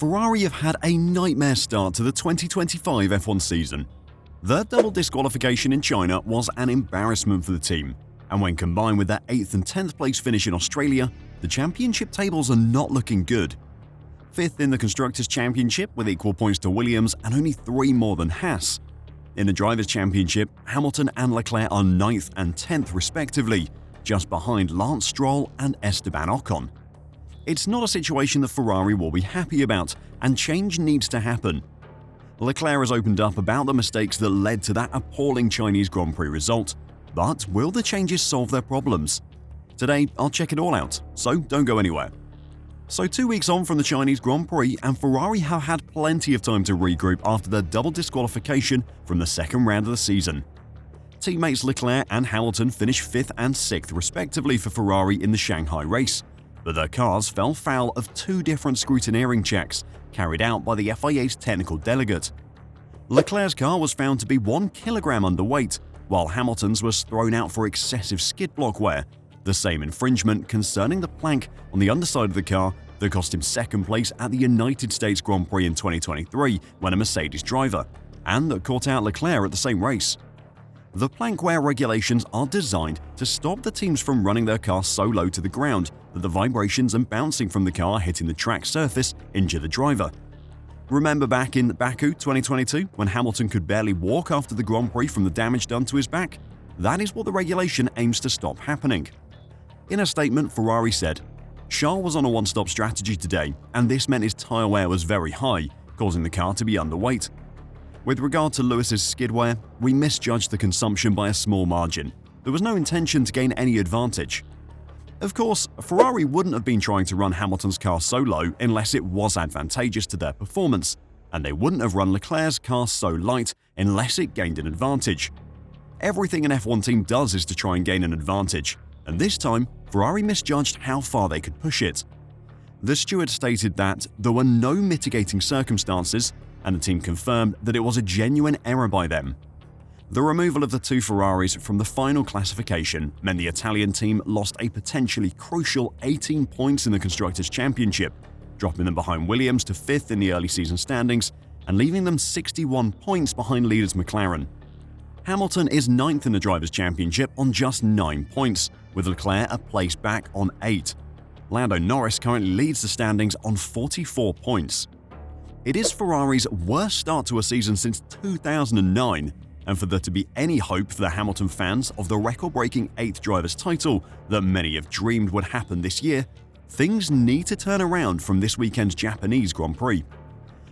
Ferrari have had a nightmare start to the 2025 F1 season. Their double disqualification in China was an embarrassment for the team, and when combined with their 8th and 10th place finish in Australia, the championship tables are not looking good. 5th in the Constructors' Championship with equal points to Williams and only 3 more than Haas. In the Drivers' Championship, Hamilton and Leclerc are 9th and 10th respectively, just behind Lance Stroll and Esteban Ocon. It's not a situation that Ferrari will be happy about, and change needs to happen. Leclerc has opened up about the mistakes that led to that appalling Chinese Grand Prix result, but will the changes solve their problems? Today, I'll check it all out, so don't go anywhere. So 2 weeks on from the Chinese Grand Prix, and Ferrari have had plenty of time to regroup after their double disqualification from the second round of the season. Teammates Leclerc and Hamilton finished 5th and 6th respectively for Ferrari in the Shanghai race, but their cars fell foul of 2 different scrutineering checks carried out by the FIA's technical delegate. Leclerc's car was found to be 1 kilogram underweight, while Hamilton's was thrown out for excessive skid block wear, the same infringement concerning the plank on the underside of the car that cost him 2nd place at the United States Grand Prix in 2023 when a Mercedes driver, and that caught out Leclerc at the same race. The plank wear regulations are designed to stop the teams from running their car so low to the ground that the vibrations and bouncing from the car hitting the track surface injure the driver. Remember back in Baku 2022 when Hamilton could barely walk after the Grand Prix from the damage done to his back? That is what the regulation aims to stop happening. In a statement, Ferrari said, "Charles was on a one-stop strategy today, and this meant his tyre wear was very high, causing the car to be underweight. With regard to Lewis's skid wear, we misjudged the consumption by a small margin. There was no intention to gain any advantage." Of course, Ferrari wouldn't have been trying to run Hamilton's car so low unless it was advantageous to their performance, and they wouldn't have run Leclerc's car so light unless it gained an advantage. Everything an F1 team does is to try and gain an advantage, and this time, Ferrari misjudged how far they could push it. The steward stated that there were no mitigating circumstances, and the team confirmed that it was a genuine error by them. The removal of the 2 Ferraris from the final classification meant the Italian team lost a potentially crucial 18 points in the Constructors' Championship, dropping them behind Williams to 5th in the early season standings and leaving them 61 points behind leaders McLaren. Hamilton is 9th in the Drivers' Championship on just 9 points, with Leclerc a place back on 8. Lando Norris currently leads the standings on 44 points. It is Ferrari's worst start to a season since 2009, and for there to be any hope for the Hamilton fans of the record-breaking 8th drivers' title that many have dreamed would happen this year, things need to turn around from this weekend's Japanese Grand Prix.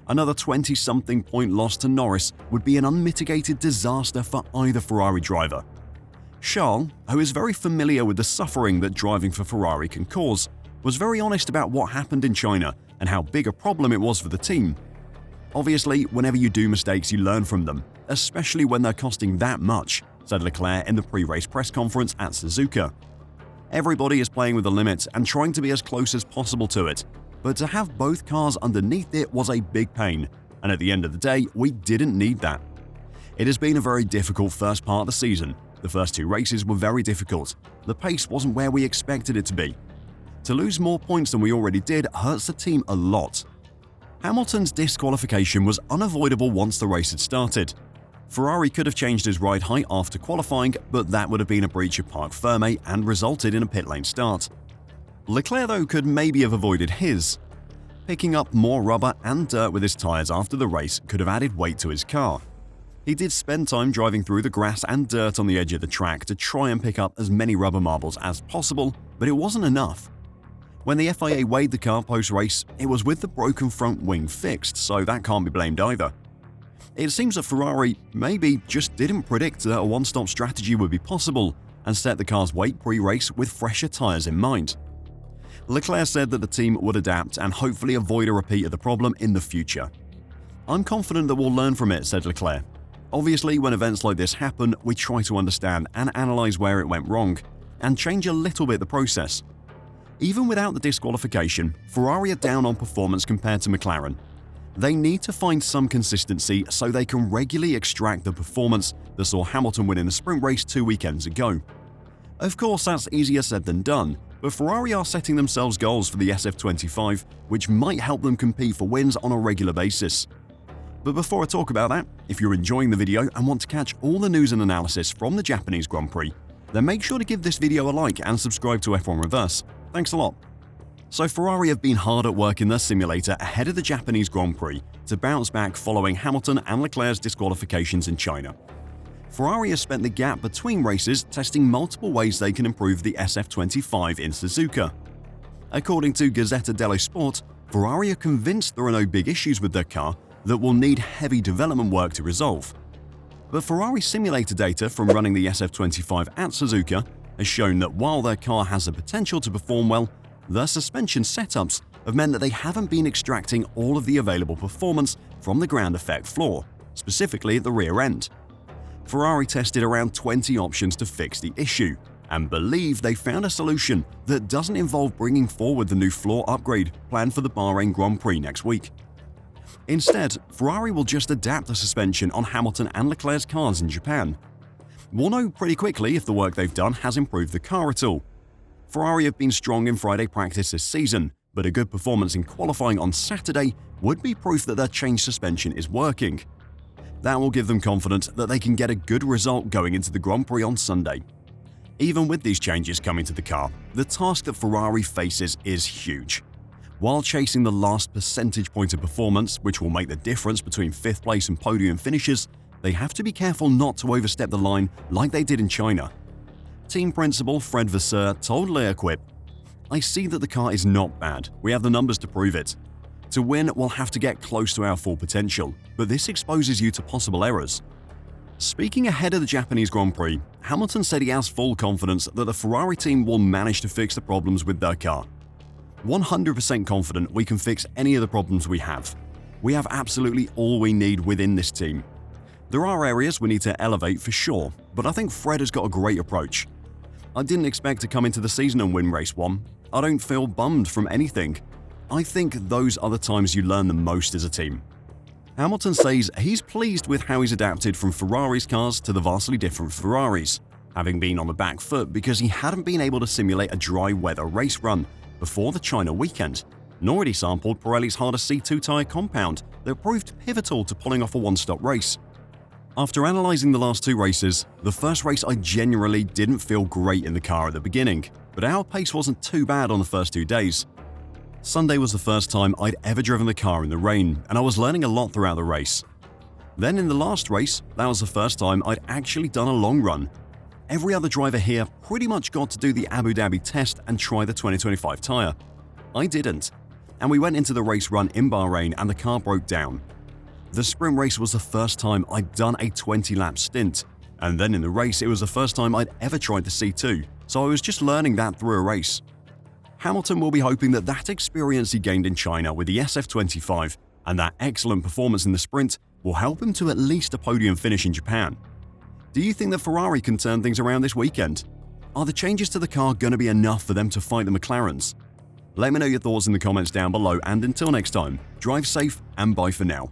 Another 20-something point loss to Norris would be an unmitigated disaster for either Ferrari driver. Charles, who is very familiar with the suffering that driving for Ferrari can cause, was very honest about what happened in China and how big a problem it was for the team. "Obviously, whenever you do mistakes, you learn from them, especially when they're costing that much," said Leclerc in the pre-race press conference at Suzuka. "Everybody is playing with the limit and trying to be as close as possible to it, but to have both cars underneath it was a big pain, and at the end of the day, we didn't need that. It has been a very difficult first part of the season. The first 2 races were very difficult. The pace wasn't where we expected it to be. To lose more points than we already did hurts the team a lot." Hamilton's disqualification was unavoidable once the race had started. Ferrari could have changed his ride height after qualifying, but that would have been a breach of parc fermé and resulted in a pit lane start. Leclerc, though, could maybe have avoided his. Picking up more rubber and dirt with his tyres after the race could have added weight to his car. He did spend time driving through the grass and dirt on the edge of the track to try and pick up as many rubber marbles as possible, but it wasn't enough. When the FIA weighed the car post-race, it was with the broken front wing fixed, so that can't be blamed either. It seems that Ferrari maybe just didn't predict that a one-stop strategy would be possible and set the car's weight pre-race with fresher tyres in mind. Leclerc said that the team would adapt and hopefully avoid a repeat of the problem in the future. "I'm confident that we'll learn from it," said Leclerc. "Obviously, when events like this happen, we try to understand and analyze where it went wrong and change a little bit the process. Even without the disqualification, Ferrari are down on performance compared to McLaren. They need to find some consistency so they can regularly extract the performance that saw Hamilton win in the sprint race 2 weekends ago. Of course, that's easier said than done, but Ferrari are setting themselves goals for the SF25, which might help them compete for wins on a regular basis. But before I talk about that, if you're enjoying the video and want to catch all the news and analysis from the Japanese Grand Prix, then make sure to give this video a like and subscribe to F1 Reverse. Thanks a lot. So Ferrari have been hard at work in their simulator ahead of the Japanese Grand Prix to bounce back following Hamilton and Leclerc's disqualifications in China. Ferrari has spent the gap between races testing multiple ways they can improve the SF25 in Suzuka. According to Gazzetta dello Sport, Ferrari are convinced there are no big issues with their car that will need heavy development work to resolve. But Ferrari simulator data from running the SF25 at Suzuka has shown that while their car has the potential to perform well, their suspension setups have meant that they haven't been extracting all of the available performance from the ground effect floor, specifically at the rear end. Ferrari tested around 20 options to fix the issue and believe they found a solution that doesn't involve bringing forward the new floor upgrade planned for the Bahrain Grand Prix next week. Instead, Ferrari will just adapt the suspension on Hamilton and Leclerc's cars in Japan. We'll know pretty quickly if the work they've done has improved the car at all. Ferrari have been strong in Friday practice this season, but a good performance in qualifying on Saturday would be proof that their changed suspension is working. That will give them confidence that they can get a good result going into the Grand Prix on Sunday. Even with these changes coming to the car, the task that Ferrari faces is huge. While chasing the last percentage point of performance, which will make the difference between 5th place and podium finishes, they have to be careful not to overstep the line like they did in China. Team principal Fred Vasseur told Leclerc, "I see that the car is not bad. We have the numbers to prove it. To win, we'll have to get close to our full potential, but this exposes you to possible errors." Speaking ahead of the Japanese Grand Prix, Hamilton said he has full confidence that the Ferrari team will manage to fix the problems with their car. 100% confident we can fix any of the problems we have. We have absolutely all we need within this team. There are areas we need to elevate for sure, but I think Fred has got a great approach. I didn't expect to come into the season and win race 1. I don't feel bummed from anything. I think those are the times you learn the most as a team. Hamilton says he's pleased with how he's adapted from Ferrari's cars to the vastly different Ferraris, having been on the back foot because he hadn't been able to simulate a dry weather race run before the China weekend, nor had he sampled Pirelli's harder C2 tyre compound that proved pivotal to pulling off a one-stop race. After analysing the last 2 races, the first race I genuinely didn't feel great in the car at the beginning, but our pace wasn't too bad on the first 2 days. Sunday was the first time I'd ever driven the car in the rain, and I was learning a lot throughout the race. Then in the last race, that was the first time I'd actually done a long run. Every other driver here pretty much got to do the Abu Dhabi test and try the 2025 tyre. I didn't, and we went into the race run in Bahrain and the car broke down. The sprint race was the first time I'd done a 20-lap stint, and then in the race it was the first time I'd ever tried the C2, so I was just learning that through a race. Hamilton will be hoping that that experience he gained in China with the SF25 and that excellent performance in the sprint will help him to at least a podium finish in Japan. Do you think that Ferrari can turn things around this weekend? Are the changes to the car going to be enough for them to fight the McLarens? Let me know your thoughts in the comments down below, and until next time, drive safe and bye for now.